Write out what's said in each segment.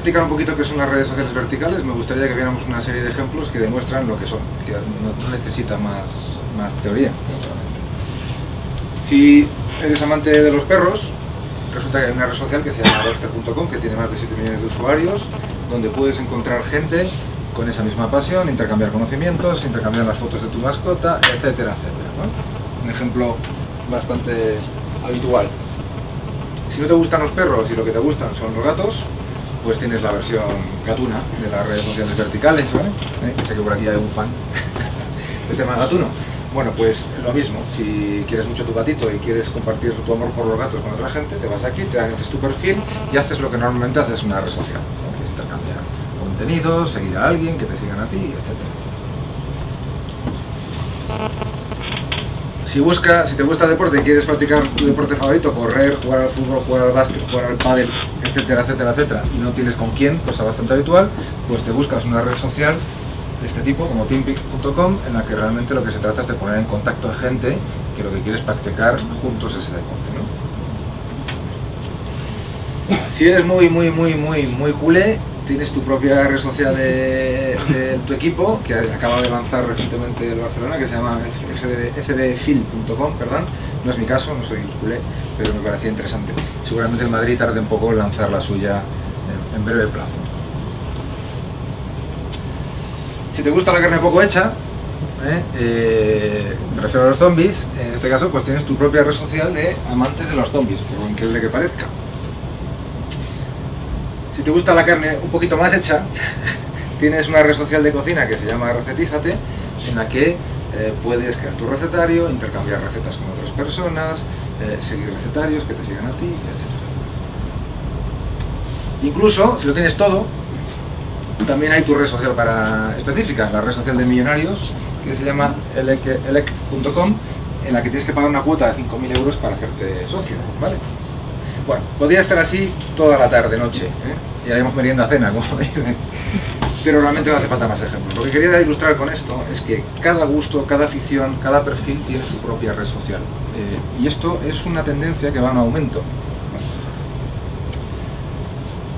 explicar un poquito qué son las redes sociales verticales, me gustaría que viéramos una serie de ejemplos que demuestran lo que son, que no necesita más teoría. Si eres amante de los perros, resulta que hay una red social que se llama Rockster.com, que tiene más de 7 millones de usuarios, donde puedes encontrar gente con esa misma pasión, intercambiar conocimientos, intercambiar las fotos de tu mascota, etcétera, etcétera, ¿no? Un ejemplo bastante habitual. Si no te gustan los perros y lo que te gustan son los gatos, pues tienes la versión gatuna de las redes sociales verticales, ¿vale? Sé que por aquí hay un fan del tema gatuno. Bueno, pues lo mismo, si quieres mucho tu gatito y quieres compartir tu amor por los gatos con otra gente, te vas aquí, te haces tu perfil y haces lo que normalmente haces en una red social, ¿no? Que es intercambiar contenidos, seguir a alguien, que te sigan a ti, etc. Si te gusta el deporte y quieres practicar tu deporte favorito, correr, jugar al fútbol, jugar al básquet, jugar al pádel, etcétera, etcétera, etcétera, y no tienes con quién, cosa bastante habitual, pues te buscas una red social de este tipo, como teampeak.com, en la que realmente lo que se trata es de poner en contacto a gente que lo que quiere es practicar juntos ese deporte, ¿no? Si eres muy culé, tienes tu propia red social de tu equipo, que acaba de lanzar recientemente el Barcelona, que se llama fdfil.com, perdón. No es mi caso, no soy culé, pero me parecía interesante. Seguramente el Madrid tarde un poco en lanzar la suya en breve plazo. Si te gusta la carne poco hecha, me refiero a los zombies, en este caso pues tienes tu propia red social de amantes de los zombies, por lo increíble que parezca. Si te gusta la carne un poquito más hecha, tienes una red social de cocina que se llama Recetízate, en la que puedes crear tu recetario, intercambiar recetas con otras personas, seguir recetarios que te sigan a ti, etc. Incluso, si lo tienes todo, también hay tu red social específica, la red social de millonarios, que se llama elect.com, en la que tienes que pagar una cuota de 5.000 euros para hacerte socio, ¿vale? Bueno, podría estar así toda la tarde, noche, y haremos merienda cena, como dicen. Pero realmente no hace falta más ejemplos. Lo que quería ilustrar con esto es que cada gusto, cada afición, cada perfil tiene su propia red social. Y esto es una tendencia que va en aumento.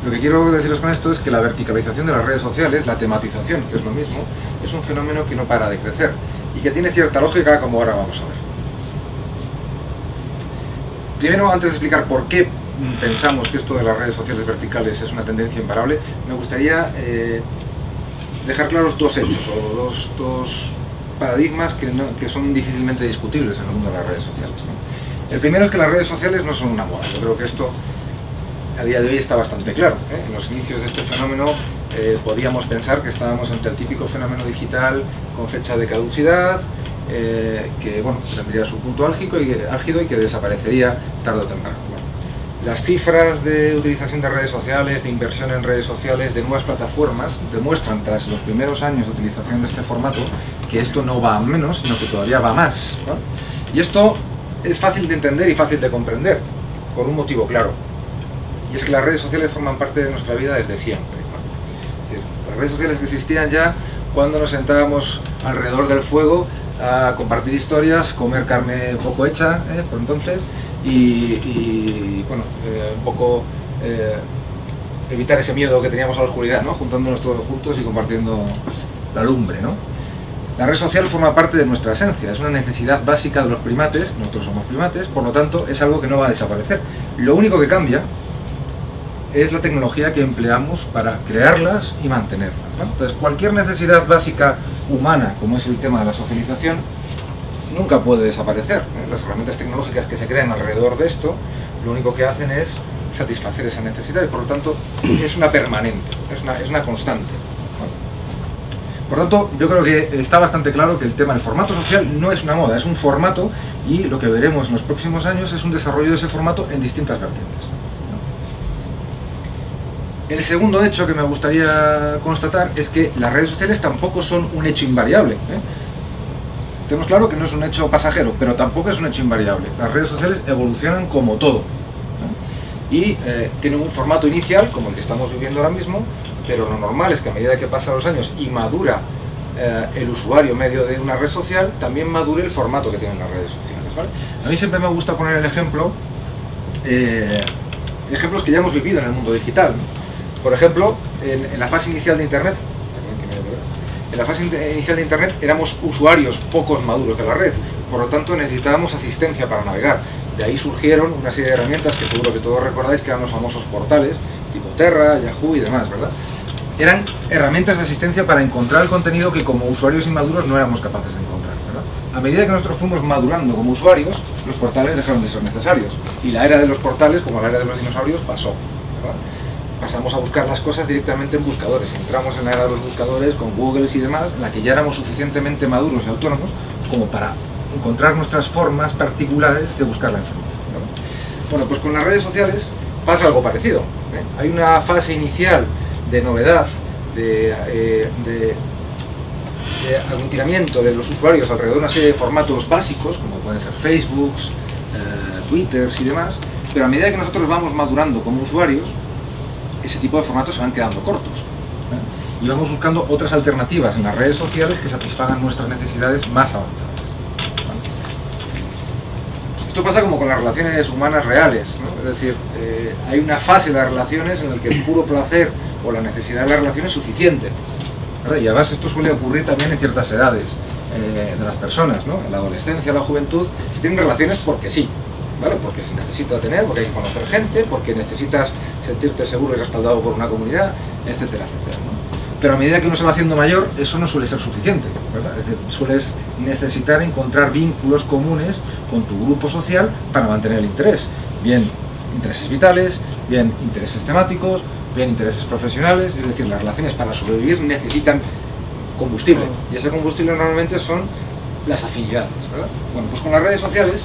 Lo que quiero deciros con esto es que la verticalización de las redes sociales, la tematización, que es lo mismo, es un fenómeno que no para de crecer y que tiene cierta lógica, como ahora vamos a ver. Primero, antes de explicar por qué pensamos que esto de las redes sociales verticales es una tendencia imparable, me gustaría dejar claros dos hechos o dos paradigmas que son difícilmente discutibles en el mundo de las redes sociales, ¿no? El primero es que las redes sociales no son una moda. Yo creo que esto a día de hoy está bastante claro, ¿eh? En los inicios de este fenómeno podíamos pensar que estábamos ante el típico fenómeno digital con fecha de caducidad, que bueno, tendría su punto álgido y que desaparecería tarde o temprano. Bueno, las cifras de utilización de redes sociales, de inversión en redes sociales, de nuevas plataformas, demuestran tras los primeros años de utilización de este formato que esto no va a menos, sino que todavía va más, ¿no? Y esto es fácil de entender y fácil de comprender, por un motivo claro. Y es que las redes sociales forman parte de nuestra vida desde siempre, ¿no? Es decir, las redes sociales que existían ya cuando nos sentábamos alrededor del fuego a compartir historias, comer carne poco hecha, por entonces, y bueno, un poco evitar ese miedo que teníamos a la oscuridad, ¿no? Juntándonos todos juntos y compartiendo la lumbre, ¿no? La red social forma parte de nuestra esencia, es una necesidad básica de los primates, nosotros somos primates, por lo tanto es algo que no va a desaparecer. Lo único que cambia es la tecnología que empleamos para crearlas y mantenerlas, ¿no? Entonces, cualquier necesidad básica humana, como es el tema de la socialización, nunca puede desaparecer, ¿eh? Las herramientas tecnológicas que se crean alrededor de esto, lo único que hacen es satisfacer esa necesidad y por lo tanto es una permanente, es una constante, ¿no? Por lo tanto, yo creo que está bastante claro que el tema del formato social no es una moda, es un formato, y lo que veremos en los próximos años es un desarrollo de ese formato en distintas vertientes. El segundo hecho que me gustaría constatar es que las redes sociales tampoco son un hecho invariable, ¿eh? Tenemos claro que no es un hecho pasajero, pero tampoco es un hecho invariable. Las redes sociales evolucionan como todo, ¿no? Y tienen un formato inicial, como el que estamos viviendo ahora mismo, pero lo normal es que a medida que pasan los años y madura el usuario medio de una red social, también madure el formato que tienen las redes sociales, ¿vale? A mí siempre me gusta poner el ejemplo, ejemplos que ya hemos vivido en el mundo digital, ¿no? Por ejemplo, en la fase inicial de Internet, éramos usuarios pocos maduros de la red, por lo tanto necesitábamos asistencia para navegar. De ahí surgieron una serie de herramientas que seguro que todos recordáis, que eran los famosos portales, tipo Terra, Yahoo y demás, ¿verdad? Eran herramientas de asistencia para encontrar el contenido que como usuarios inmaduros no éramos capaces de encontrar, ¿verdad? A medida que nosotros fuimos madurando como usuarios, los portales dejaron de ser necesarios. Y la era de los portales, como la era de los dinosaurios, pasó, ¿verdad? Pasamos a buscar las cosas directamente en buscadores. Entramos en la era de los buscadores, con Google y demás, en la que ya éramos suficientemente maduros y autónomos como para encontrar nuestras formas particulares de buscar la información, ¿verdad? Bueno, pues con las redes sociales pasa algo parecido, ¿eh? Hay una fase inicial de novedad, de aglutinamiento de los usuarios alrededor de una serie de formatos básicos, como pueden ser Facebook, Twitter y demás, pero a medida que nosotros vamos madurando como usuarios, ese tipo de formatos se van quedando cortos, ¿eh? Y vamos buscando otras alternativas en las redes sociales que satisfagan nuestras necesidades más avanzadas. Esto pasa como con las relaciones humanas reales, ¿no? Es decir, hay una fase de las relaciones en la que el puro placer o la necesidad de la relación es suficiente, ¿verdad? Y además esto suele ocurrir también en ciertas edades de las personas, ¿no? En la adolescencia, la juventud, se tienen relaciones porque sí, ¿vale? Porque se necesita tener, porque hay que conocer gente, porque necesitas sentirte seguro y respaldado por una comunidad, etcétera, etcétera, ¿no? Pero a medida que uno se va haciendo mayor, eso no suele ser suficiente, ¿verdad? Es decir, sueles necesitar encontrar vínculos comunes con tu grupo social para mantener el interés. Bien intereses vitales, bien intereses temáticos, bien intereses profesionales. Es decir, las relaciones para sobrevivir necesitan combustible. Y ese combustible normalmente son las afinidades, ¿verdad? Bueno, pues con las redes sociales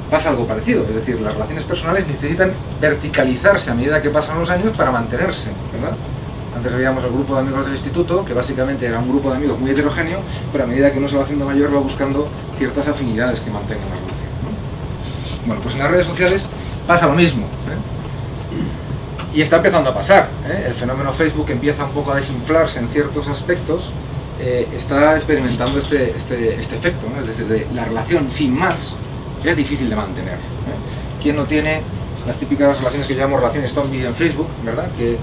pasa algo parecido. Es decir, las relaciones personales necesitan verticalizarse a medida que pasan los años para mantenerse, ¿verdad? Antes veíamos el grupo de amigos del instituto, que básicamente era un grupo de amigos muy heterogéneo, pero a medida que uno se va haciendo mayor va buscando ciertas afinidades que mantengan la relación, ¿no? Bueno, pues en las redes sociales pasa lo mismo, ¿eh? Y está empezando a pasar, ¿eh? El fenómeno Facebook empieza un poco a desinflarse en ciertos aspectos, está experimentando este efecto, ¿no? Es decir, de la relación sin más es difícil de mantener, ¿eh? ¿Quién no tiene las típicas relaciones que llamamos relaciones zombie en Facebook, ¿verdad? Que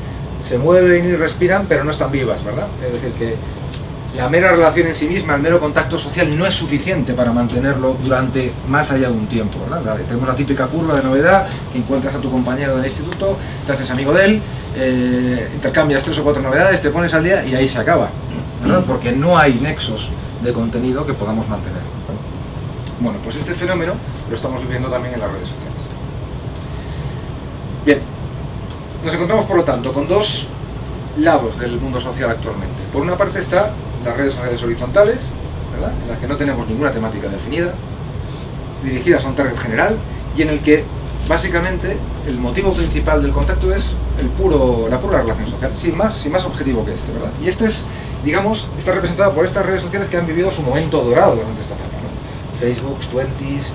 se mueven y respiran, pero no están vivas, ¿verdad? Es decir, que la mera relación en sí misma, el mero contacto social no es suficiente para mantenerlo durante más allá de un tiempo, ¿verdad? Tenemos la típica curva de novedad, que encuentras a tu compañero del instituto, te haces amigo de él, intercambias 3 o 4 novedades, te pones al día y ahí se acaba, ¿verdad? Porque no hay nexos de contenido que podamos mantener. Bueno, pues este fenómeno lo estamos viviendo también en las redes sociales. Bien. Nos encontramos, por lo tanto, con dos lados del mundo social actualmente. Por una parte está las redes sociales horizontales, ¿verdad? En las que no tenemos ninguna temática definida, dirigidas a un target general, y en el que, básicamente, el motivo principal del contacto es la pura relación social, sin más objetivo que este, ¿verdad? Y este es, digamos, está representado por estas redes sociales que han vivido su momento dorado durante esta etapa, ¿no? Facebook, Twenties,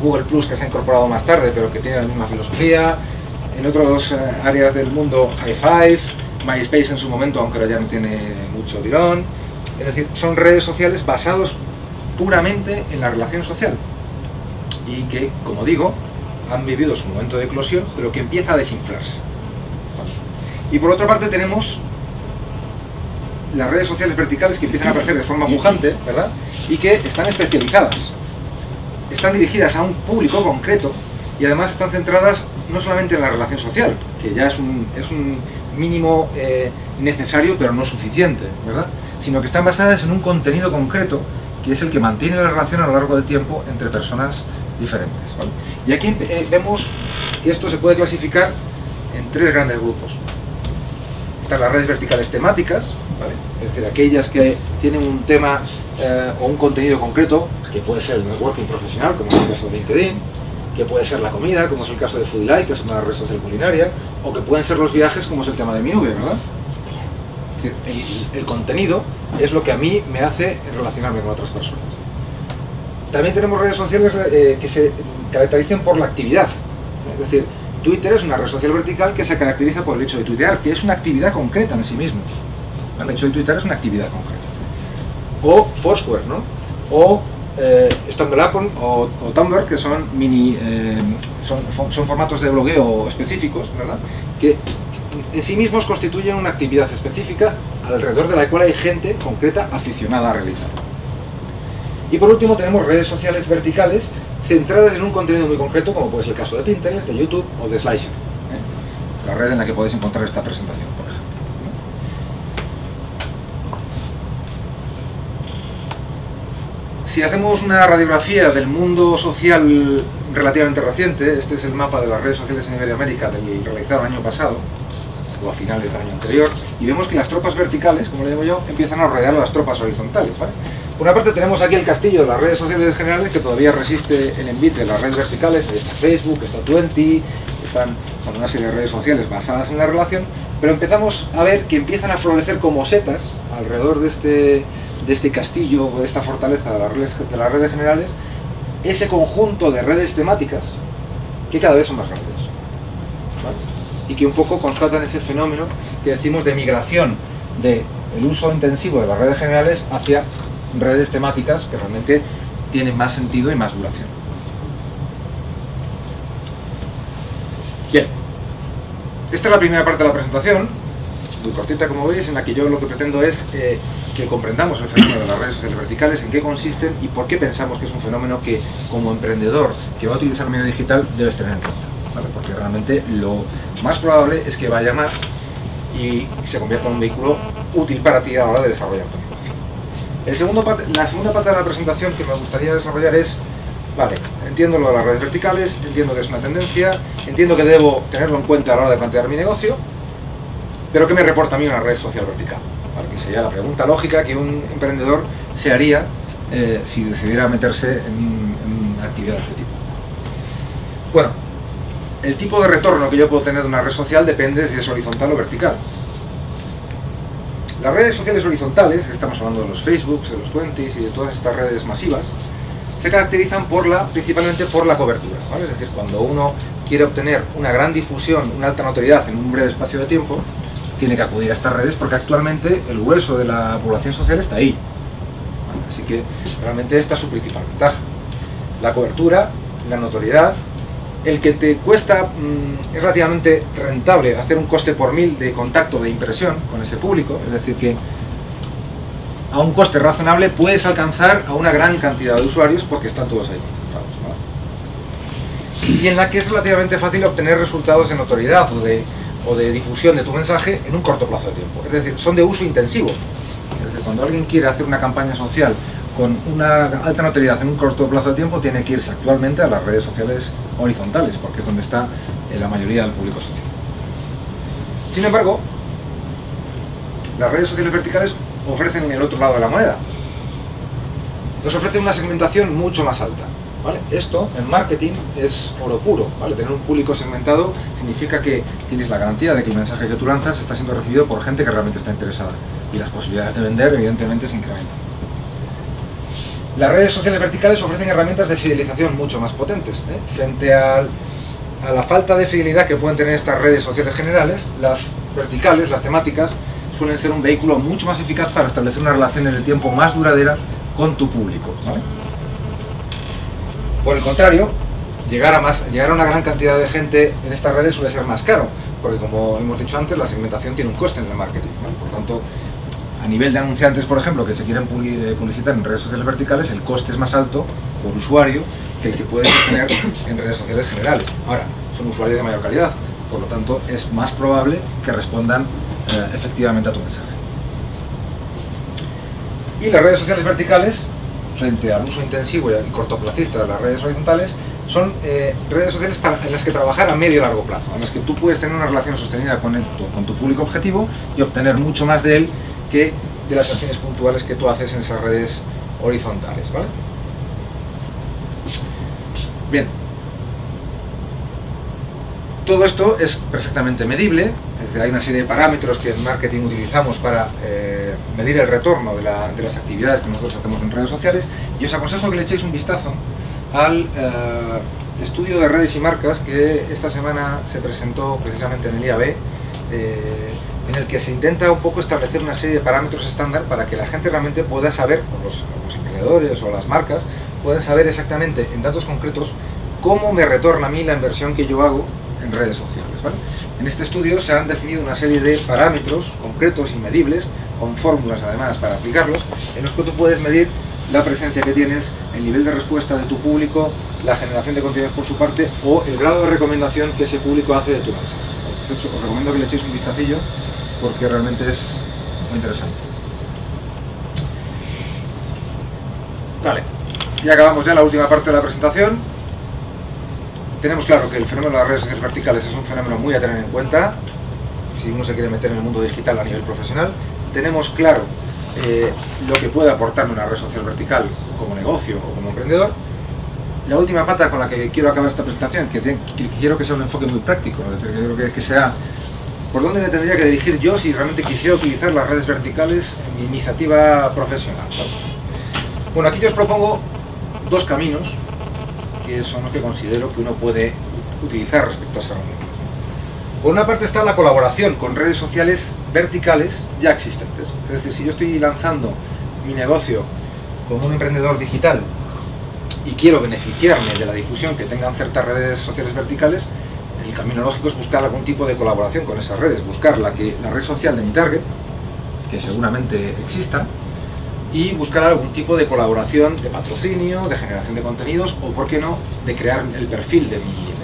Google Plus, que se ha incorporado más tarde, pero que tiene la misma filosofía. En otras áreas del mundo, High Five, MySpace en su momento, aunque ahora ya no tiene mucho tirón. Es decir, son redes sociales basados puramente en la relación social y que, como digo, han vivido su momento de eclosión, pero que empieza a desinflarse. Y por otra parte tenemos las redes sociales verticales que empiezan a aparecer de forma pujante, ¿verdad? Y que están especializadas, están dirigidas a un público concreto y además están centradas no solamente en la relación social, que ya es un mínimo necesario pero no suficiente, ¿verdad? Sino que están basadas en un contenido concreto que es el que mantiene la relación a lo largo del tiempo entre personas diferentes, ¿vale? Y aquí vemos que esto se puede clasificar en 3 grandes grupos. Están las redes verticales temáticas, ¿vale? Es decir, aquellas que tienen un tema o un contenido concreto, que puede ser el networking profesional, como es el caso de LinkedIn, que puede ser la comida, como es el caso de Foodlight, que es una red social culinaria, o que pueden ser los viajes, como es el tema de mi nube, ¿verdad? El contenido es lo que a mí me hace relacionarme con otras personas. También tenemos redes sociales que se caracterizan por la actividad. Es decir, Twitter es una red social vertical que se caracteriza por el hecho de tuitear, que es una actividad concreta en sí mismo. El hecho de tuitear es una actividad concreta. O Foursquare, ¿no? O StumbleUp o Tumblr, que son son formatos de blogueo específicos, ¿verdad? Que en sí mismos constituyen una actividad específica alrededor de la cual hay gente concreta aficionada a realizar. Y por último tenemos redes sociales verticales centradas en un contenido muy concreto, como puede ser el caso de Pinterest, de YouTube o de Slideshare, la red en la que podéis encontrar esta presentación, por ejemplo. Si hacemos una radiografía del mundo social relativamente reciente, este es el mapa de las redes sociales en Iberoamérica realizado el año pasado, o a finales del año anterior, y vemos que las tropas verticales, como le llamo yo, empiezan a rodear a las tropas horizontales, ¿vale? Por una parte tenemos aquí el castillo de las redes sociales generales, que todavía resiste el envite de las redes verticales. Ahí está Facebook, está Twenty, están una serie de redes sociales basadas en la relación, pero empezamos a ver que empiezan a florecer como setas alrededor de este castillo o de esta fortaleza de las redes generales, ese conjunto de redes temáticas que cada vez son más grandes, ¿vale? Y que un poco constatan ese fenómeno que decimos de migración del uso intensivo de las redes generales hacia redes temáticas que realmente tienen más sentido y más duración. Bien, esta es la primera parte de la presentación, muy cortita como veis, en la que yo lo que pretendo es que comprendamos el fenómeno de las redes sociales verticales, en qué consisten y por qué pensamos que es un fenómeno que como emprendedor que va a utilizar el medio digital debes tener en cuenta, ¿vale? Porque realmente lo más probable es que vaya más y se convierta en un vehículo útil para ti a la hora de desarrollar tu negocio. La segunda parte de la presentación que me gustaría desarrollar es, vale, entiendo lo de las redes verticales, entiendo que es una tendencia, entiendo que debo tenerlo en cuenta a la hora de plantear mi negocio, pero ¿qué me reporta a mí una red social vertical? ¿Vale? Que sería la pregunta lógica que un emprendedor se haría si decidiera meterse en una actividad de este tipo. Bueno, el tipo de retorno que yo puedo tener de una red social depende de si es horizontal o vertical. Las redes sociales horizontales, estamos hablando de los Facebooks, de los Twentys y de todas estas redes masivas, se caracterizan principalmente por la cobertura, ¿vale? Es decir, cuando uno quiere obtener una gran difusión, una alta notoriedad en un breve espacio de tiempo, tiene que acudir a estas redes porque actualmente el grueso de la población social está ahí, ¿vale? Así que realmente esta es su principal ventaja. La cobertura, la notoriedad, el que te cuesta, es relativamente rentable hacer un coste por mil de contacto, de impresión con ese público, es decir que a un coste razonable puedes alcanzar a una gran cantidad de usuarios porque están todos ahí concentrados, ¿vale? Y en la que es relativamente fácil obtener resultados de notoriedad o de difusión de tu mensaje en un corto plazo de tiempo, es decir, son de uso intensivo. Es decir, cuando alguien quiere hacer una campaña social con una alta notoriedad en un corto plazo de tiempo, tiene que irse actualmente a las redes sociales horizontales, porque es donde está la mayoría del público social. Sin embargo, las redes sociales verticales ofrecen el otro lado de la moneda. Nos ofrecen una segmentación mucho más alta, ¿vale? Esto en marketing es oro puro, ¿vale? Tener un público segmentado significa que tienes la garantía de que el mensaje que tú lanzas está siendo recibido por gente que realmente está interesada y las posibilidades de vender evidentemente se incrementan. Las redes sociales verticales ofrecen herramientas de fidelización mucho más potentes, ¿eh? Frente a la falta de fidelidad que pueden tener estas redes sociales generales, las verticales, las temáticas, suelen ser un vehículo mucho más eficaz para establecer una relación en el tiempo más duradera con tu público, ¿vale? Por el contrario, llegar a una gran cantidad de gente en estas redes suele ser más caro, porque como hemos dicho antes, la segmentación tiene un coste en el marketing, ¿vale? Por tanto, a nivel de anunciantes, por ejemplo, que se quieren publicitar en redes sociales verticales, el coste es más alto por usuario que el que puedes tener en redes sociales generales. Ahora, son usuarios de mayor calidad, por lo tanto es más probable que respondan efectivamente a tu mensaje. Y las redes sociales verticales, frente al uso intensivo y cortoplacista de las redes horizontales, son redes sociales en las que trabajar a medio y largo plazo, en las que tú puedes tener una relación sostenida con tu público objetivo y obtener mucho más de él que de las acciones puntuales que tú haces en esas redes horizontales, ¿vale? Bien, todo esto es perfectamente medible, es decir, hay una serie de parámetros que en marketing utilizamos para medir el retorno de las actividades que nosotros hacemos en redes sociales, y os aconsejo que le echéis un vistazo al estudio de redes y marcas que esta semana se presentó precisamente en el IAB, en el que se intenta un poco establecer una serie de parámetros estándar para que la gente realmente pueda saber, o los emprendedores o las marcas, puedan saber exactamente en datos concretos cómo me retorna a mí la inversión que yo hago en redes sociales, ¿vale? En este estudio se han definido una serie de parámetros concretos y medibles, con fórmulas además para aplicarlos, en los que tú puedes medir la presencia que tienes, el nivel de respuesta de tu público, la generación de contenidos por su parte o el grado de recomendación que ese público hace de tu mensaje. Entonces, os recomiendo que le echéis un vistacillo porque realmente es muy interesante. Vale, ya acabamos ya la última parte de la presentación. Tenemos claro que el fenómeno de las redes sociales verticales es un fenómeno muy a tener en cuenta si uno se quiere meter en el mundo digital a nivel profesional. Tenemos claro lo que puede aportarme una red social vertical como negocio o como emprendedor. La última pata con la que quiero acabar esta presentación, que quiero que sea un enfoque muy práctico, es decir, que creo que sea por dónde me tendría que dirigir yo si realmente quisiera utilizar las redes verticales en mi iniciativa profesional, ¿vale? Bueno, aquí yo os propongo dos caminos que son los que considero que uno puede utilizar respecto a esa reunión. Por una parte está la colaboración con redes sociales verticales ya existentes. Es decir, si yo estoy lanzando mi negocio como un emprendedor digital y quiero beneficiarme de la difusión que tengan ciertas redes sociales verticales, el camino lógico es buscar algún tipo de colaboración con esas redes, buscar la red social de mi target, que seguramente exista, y buscar algún tipo de colaboración de patrocinio, de generación de contenidos o, por qué no, de crear el perfil de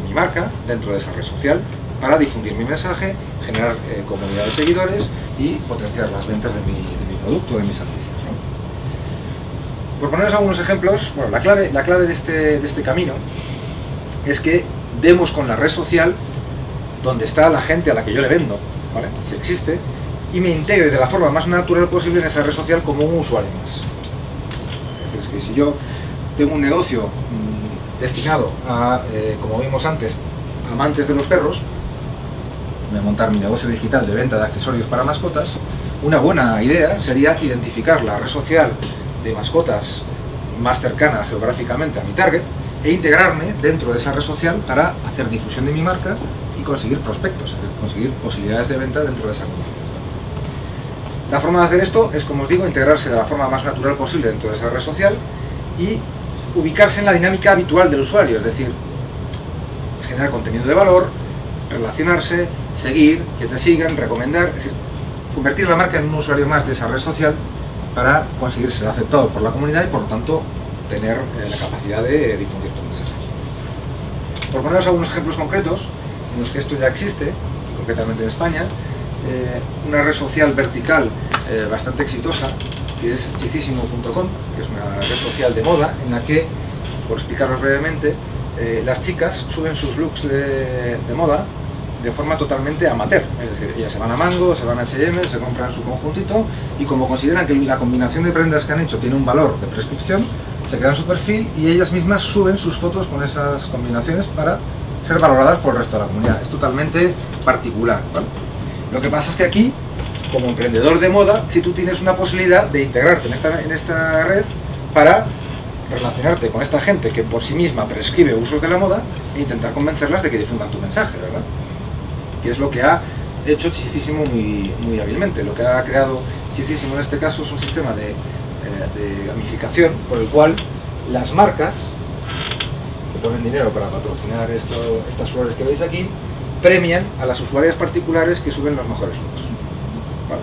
mi marca dentro de esa red social para difundir mi mensaje, generar comunidad de seguidores y potenciar las ventas de mi producto, de mis servicios, ¿no? Por poneros algunos ejemplos, bueno, la clave de este camino es que demos con la red social donde está la gente a la que yo le vendo, ¿vale? Si existe, y me integre de la forma más natural posible en esa red social como un usuario más. Es decir, es que si yo tengo un negocio destinado a, como vimos antes, amantes de los perros, voy a montar mi negocio digital de venta de accesorios para mascotas, una buena idea sería identificar la red social de mascotas más cercana geográficamente a mi target e integrarme dentro de esa red social para hacer difusión de mi marca y conseguir prospectos, es decir, conseguir posibilidades de venta dentro de esa comunidad. La forma de hacer esto es, como os digo, integrarse de la forma más natural posible dentro de esa red social y ubicarse en la dinámica habitual del usuario, es decir, generar contenido de valor, relacionarse, seguir, que te sigan, recomendar, es decir, convertir la marca en un usuario más de esa red social para conseguir ser aceptado por la comunidad y, por lo tanto, tener la capacidad de difundir tu mensaje. Por poneros algunos ejemplos concretos en los que esto ya existe, y concretamente en España, una red social vertical bastante exitosa, que es chicísimo.com, que es una red social de moda en la que, por explicaros brevemente, las chicas suben sus looks de moda de forma totalmente amateur, es decir, ellas se van a Mango, se van a H&M, se compran su conjuntito y como consideran que la combinación de prendas que han hecho tiene un valor de prescripción, se crean su perfil y ellas mismas suben sus fotos con esas combinaciones para ser valoradas por el resto de la comunidad. Es totalmente particular, ¿vale? Lo que pasa es que aquí, como emprendedor de moda, si tú tienes una posibilidad de integrarte en esta red para relacionarte con esta gente que por sí misma prescribe usos de la moda e intentar convencerlas de que difundan tu mensaje, ¿verdad? Que es lo que ha hecho Chicísimo muy hábilmente. Lo que ha creado Chicísimo en este caso es un sistema de gamificación por el cual las marcas que ponen dinero para patrocinar estas flores que veis aquí premian a las usuarias particulares que suben los mejores looks, ¿vale?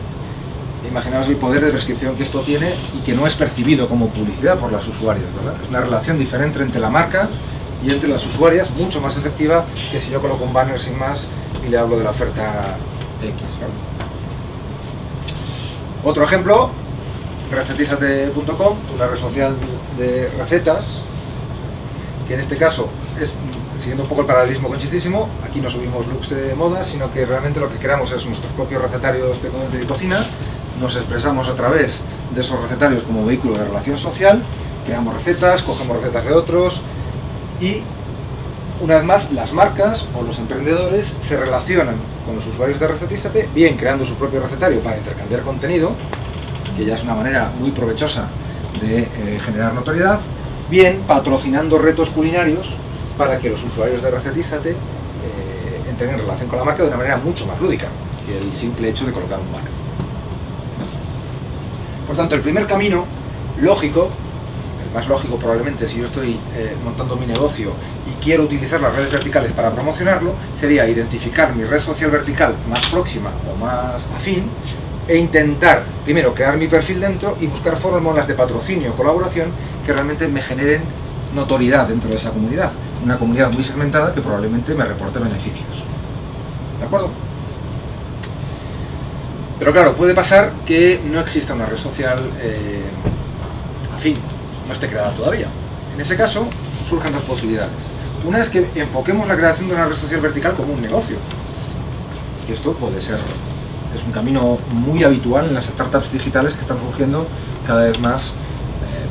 Imaginaos el poder de prescripción que esto tiene y que no es percibido como publicidad por las usuarias, ¿verdad? Es una relación diferente entre la marca y entre las usuarias, mucho más efectiva que si yo coloco un banner sin más y le hablo de la oferta X, ¿vale? Otro ejemplo, recetisate.com, una red social de recetas, que en este caso es, siguiendo un poco el paralelismo con Chicísimo, aquí no subimos looks de moda, sino que realmente lo que creamos es nuestros propios recetarios de cocina, nos expresamos a través de esos recetarios como vehículo de relación social, creamos recetas, cogemos recetas de otros y, una vez más, las marcas o los emprendedores se relacionan con los usuarios de Recetízate, bien creando su propio recetario para intercambiar contenido, que ya es una manera muy provechosa de generar notoriedad, bien patrocinando retos culinarios para que los usuarios de Recetízate entren en relación con la marca de una manera mucho más lúdica que el simple hecho de colocar un banner. Por tanto, el primer camino lógico, el más lógico probablemente, si yo estoy montando mi negocio y quiero utilizar las redes verticales para promocionarlo, sería identificar mi red social vertical más próxima o más afín e intentar, primero, crear mi perfil dentro y buscar fórmulas de patrocinio o colaboración que realmente me generen notoriedad dentro de esa comunidad. Una comunidad muy segmentada que probablemente me reporte beneficios. ¿De acuerdo? Pero claro, puede pasar que no exista una red social afín, no esté creada todavía. En ese caso, surgen dos posibilidades. Una es que enfoquemos la creación de una red social vertical como un negocio. Y esto puede ser, es un camino muy habitual en las startups digitales que están surgiendo cada vez más,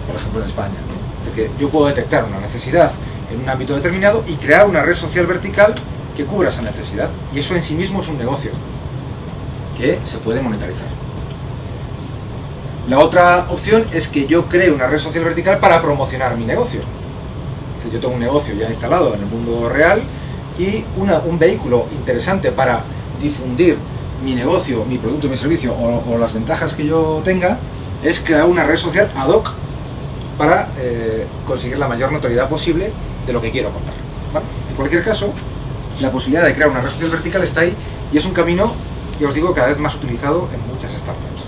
por ejemplo en España, ¿no? Es decir, que yo puedo detectar una necesidad en un ámbito determinado y crear una red social vertical que cubra esa necesidad. Y eso en sí mismo es un negocio que se puede monetarizar. La otra opción es que yo cree una red social vertical para promocionar mi negocio. Es decir, yo tengo un negocio ya instalado en el mundo real y un vehículo interesante para difundir mi negocio, mi producto, mi servicio o las ventajas que yo tenga es crear una red social ad hoc para conseguir la mayor notoriedad posible de lo que quiero contar. ¿Vale? En cualquier caso, la posibilidad de crear una red social vertical está ahí y es un camino, que os digo, cada vez más utilizado en muchas startups.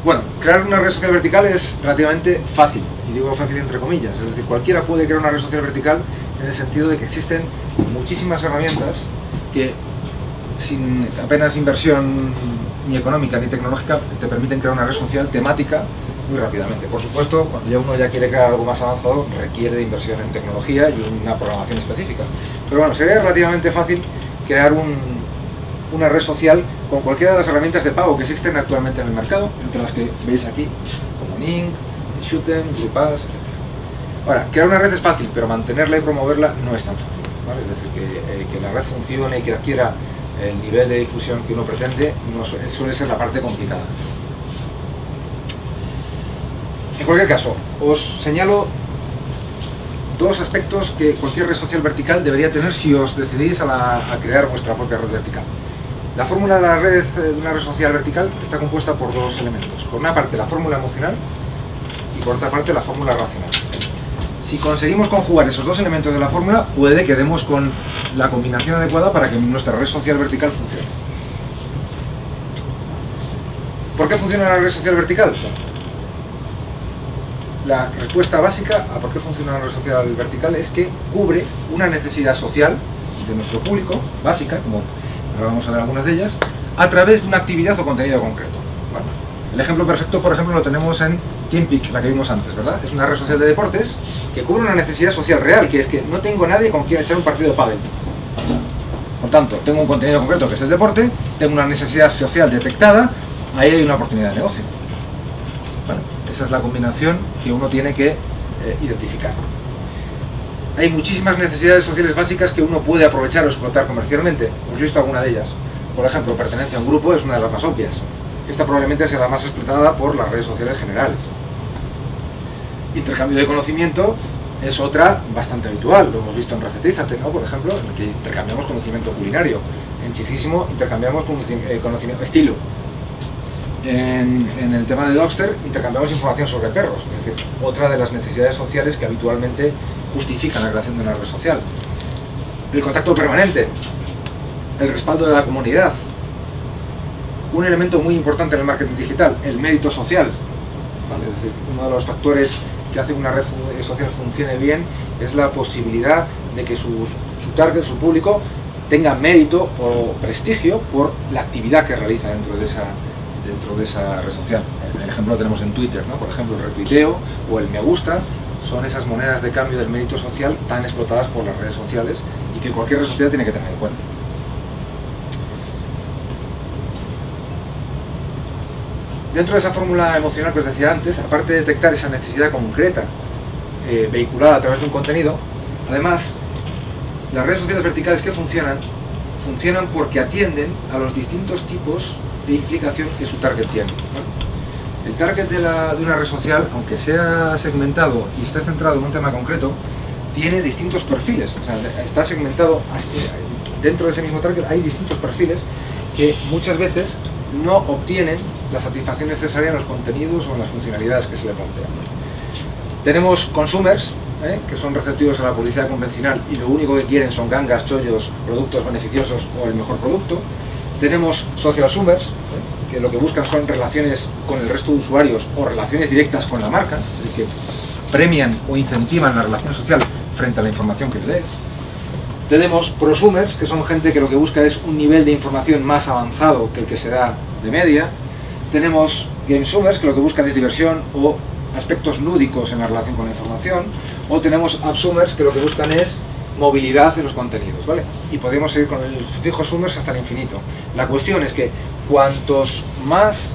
Bueno, crear una red social vertical es relativamente fácil, y digo fácil entre comillas, es decir, cualquiera puede crear una red social vertical en el sentido de que existen muchísimas herramientas que sin apenas inversión ni económica ni tecnológica te permiten crear una red social temática muy rápidamente. Por supuesto, cuando ya uno quiere crear algo más avanzado, requiere de inversión en tecnología y una programación específica. Pero bueno, sería relativamente fácil crear una red social con cualquiera de las herramientas de pago que existen actualmente en el mercado, entre las que veis aquí, como Ning, Shooten, Grupas, etc. Ahora, crear una red es fácil, pero mantenerla y promoverla no es tan fácil, ¿vale? Es decir, que la red funcione y que adquiera el nivel de difusión que uno pretende suele ser la parte complicada. En cualquier caso, os señalo dos aspectos que cualquier red social vertical debería tener si os decidís a crear vuestra propia red vertical. La fórmula de la red de una red social vertical está compuesta por dos elementos. Por una parte la fórmula emocional y por otra parte la fórmula racional. Si conseguimos conjugar esos dos elementos de la fórmula, puede que demos con la combinación adecuada para que nuestra red social vertical funcione. ¿Por qué funciona la red social vertical? La respuesta básica a por qué funciona una red social vertical es que cubre una necesidad social de nuestro público, básica, como ahora vamos a ver algunas de ellas, a través de una actividad o contenido concreto. ¿Vale? El ejemplo perfecto, por ejemplo, lo tenemos en TeamPeak, la que vimos antes, ¿verdad? Es una red social de deportes que cubre una necesidad social real, que es que no tengo nadie con quien echar un partido de pádel. Por tanto, tengo un contenido concreto que es el deporte, tengo una necesidad social detectada, ahí hay una oportunidad de negocio. ¿Vale? Esa es la combinación que uno tiene que identificar. Hay muchísimas necesidades sociales básicas que uno puede aprovechar o explotar comercialmente. Os listo alguna de ellas. Por ejemplo, pertenencia a un grupo es una de las más obvias. Esta probablemente sea la más explotada por las redes sociales generales. Intercambio de conocimiento es otra bastante habitual. Lo hemos visto en Recetízate, ¿no? Por ejemplo, en el que intercambiamos conocimiento culinario. En Chicísimo intercambiamos conocimiento estilo. En el tema de Dogster intercambiamos información sobre perros, es decir, otra de las necesidades sociales que habitualmente justifican la creación de una red social. El contacto permanente, el respaldo de la comunidad, un elemento muy importante en el marketing digital, el mérito social, ¿vale? Es decir, uno de los factores que hace que una red social funcione bien es la posibilidad de que su target, su público, tenga mérito o prestigio por la actividad que realiza dentro de esa red social. El ejemplo lo tenemos en Twitter, ¿no? Por ejemplo, el retuiteo o el me gusta son esas monedas de cambio del mérito social tan explotadas por las redes sociales y que cualquier red social tiene que tener en cuenta. Dentro de esa fórmula emocional que os decía antes, aparte de detectar esa necesidad concreta vehiculada a través de un contenido, además, las redes sociales verticales que funcionan porque atienden a los distintos tipos de implicación que su target tiene, ¿no? El target de una red social, aunque sea segmentado y esté centrado en un tema concreto, tiene distintos perfiles. O sea, está segmentado, dentro de ese mismo target hay distintos perfiles que muchas veces no obtienen la satisfacción necesaria en los contenidos o en las funcionalidades que se le plantean. Tenemos consumers, que son receptivos a la publicidad convencional y lo único que quieren son gangas, chollos, productos beneficiosos o el mejor producto. Tenemos social zoomers, que lo que buscan son relaciones con el resto de usuarios o relaciones directas con la marca, es decir, que premian o incentivan la relación social frente a la información que les des. Tenemos prosumers, que son gente que lo que busca es un nivel de información más avanzado que el que se da de media. Tenemos gamesumers, que lo que buscan es diversión o aspectos lúdicos en la relación con la información. O tenemos upsumers, que lo que buscan es movilidad en los contenidos, ¿vale? Y podemos seguir con el sufijo sumers hasta el infinito. La cuestión es que cuantos más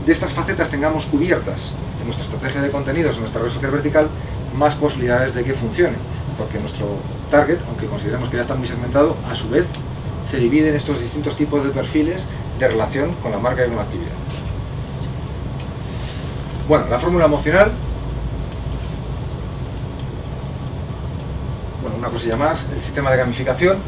de estas facetas tengamos cubiertas en nuestra estrategia de contenidos, en nuestra red social vertical, más posibilidades de que funcione, porque nuestro target, aunque consideremos que ya está muy segmentado, a su vez se divide en estos distintos tipos de perfiles de relación con la marca y con la actividad. Bueno, la fórmula emocional. Bueno, una cosilla más, el sistema de gamificación.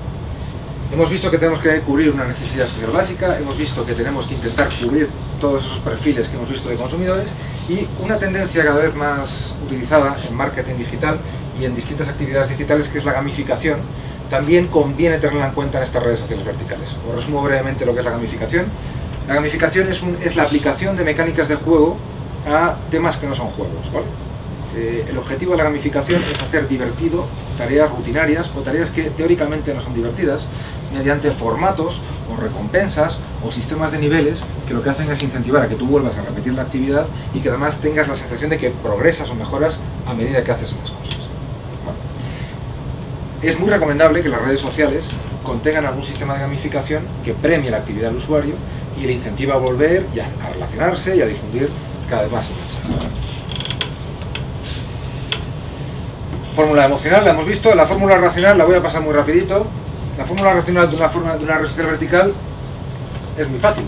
Hemos visto que tenemos que cubrir una necesidad social básica, hemos visto que tenemos que intentar cubrir todos esos perfiles que hemos visto de consumidores, y una tendencia cada vez más utilizada en marketing digital y en distintas actividades digitales, que es la gamificación. También conviene tenerla en cuenta en estas redes sociales verticales. Os resumo brevemente lo que es la gamificación. La gamificación es la aplicación de mecánicas de juego a temas que no son juegos, ¿vale? El objetivo de la gamificación es hacer divertido tareas rutinarias o tareas que teóricamente no son divertidas, mediante formatos o recompensas o sistemas de niveles que lo que hacen es incentivar a que tú vuelvas a repetir la actividad y que además tengas la sensación de que progresas o mejoras a medida que haces las cosas. ¿Vale? Es muy recomendable que las redes sociales contengan algún sistema de gamificación que premie la actividad del usuario y le incentiva a volver y a relacionarse y a difundir cada vez más mensajes. Fórmula emocional la hemos visto. La fórmula racional la voy a pasar muy rapidito. La fórmula racional de una red social vertical es muy fácil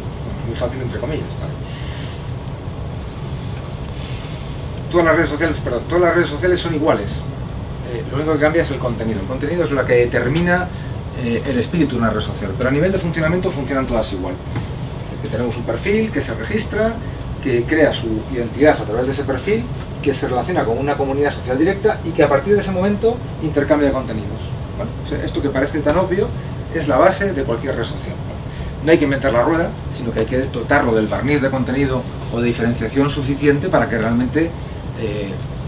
entre comillas, ¿vale? Todas las redes sociales son iguales. Lo único que cambia es el contenido. El contenido es lo que determina el espíritu de una red social, pero a nivel de funcionamiento funcionan todas igual. Que tenemos un perfil que se registra, que crea su identidad a través de ese perfil, que se relaciona con una comunidad social directa y que a partir de ese momento intercambia contenidos, ¿vale? O sea, esto que parece tan obvio es la base de cualquier red social, ¿vale? No hay que inventar la rueda, sino que hay que dotarlo del barniz de contenido o de diferenciación suficiente para que realmente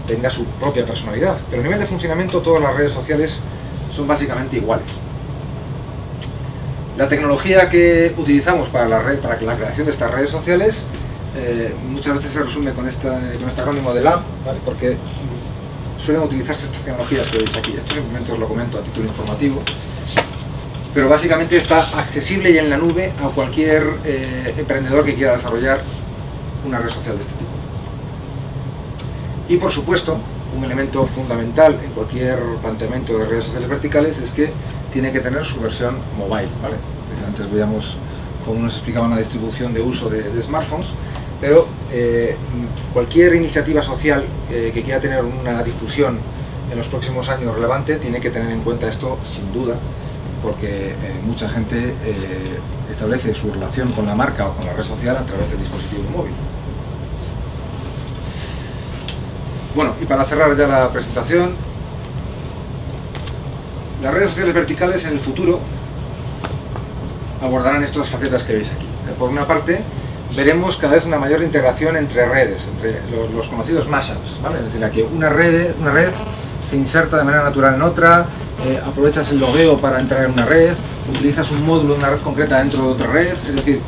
tenga su propia personalidad. Pero a nivel de funcionamiento todas las redes sociales son básicamente iguales. La tecnología que utilizamos para la creación de estas redes sociales muchas veces se resume con este acrónimo de LAMP, ¿vale? Porque suelen utilizarse estas tecnologías que veis aquí. Esto simplemente os lo comento a título informativo, pero básicamente está accesible y en la nube a cualquier emprendedor que quiera desarrollar una red social de este tipo. Y por supuesto, un elemento fundamental en cualquier planteamiento de redes sociales verticales es que tiene que tener su versión mobile, ¿vale? Antes veíamos cómo nos explicaba una distribución de uso de smartphones, pero cualquier iniciativa social que quiera tener una difusión en los próximos años relevante tiene que tener en cuenta esto sin duda, porque mucha gente establece su relación con la marca o con la red social a través del dispositivo móvil. Bueno, y para cerrar ya la presentación, las redes sociales verticales en el futuro abordarán estas facetas que veis aquí. Por una parte, veremos cada vez una mayor integración entre redes, entre los conocidos mashups, ¿vale? Es decir, aquí una red se inserta de manera natural en otra, aprovechas el logueo para entrar en una red, utilizas un módulo de una red concreta dentro de otra red, es decir,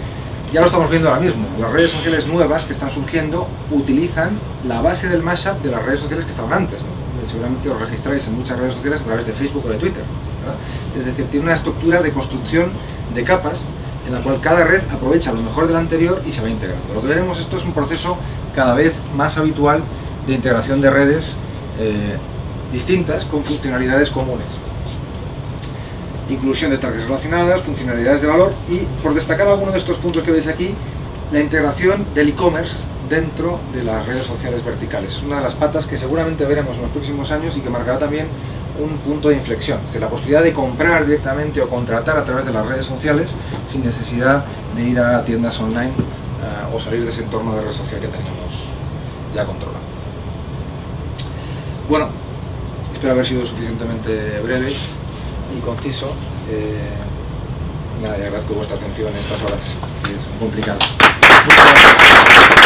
ya lo estamos viendo ahora mismo. Las redes sociales nuevas que están surgiendo utilizan la base del mashup de las redes sociales que estaban antes, ¿no? Seguramente os registráis en muchas redes sociales a través de Facebook o de Twitter, ¿verdad? Es decir, tiene una estructura de construcción de capas en la cual cada red aprovecha lo mejor de la anterior y se va integrando. Lo que veremos, esto es un proceso cada vez más habitual de integración de redes distintas con funcionalidades comunes. Inclusión de tareas relacionadas, funcionalidades de valor y, por destacar alguno de estos puntos que veis aquí, la integración del e-commerce dentro de las redes sociales verticales. Es una de las patas que seguramente veremos en los próximos años y que marcará también un punto de inflexión. Es decir, la posibilidad de comprar directamente o contratar a través de las redes sociales sin necesidad de ir a tiendas online o salir de ese entorno de red social que teníamos ya controlado. Bueno, espero haber sido suficientemente breve y conciso. Nada, y agradezco vuestra atención en estas horas, que son complicadas. Muchas gracias.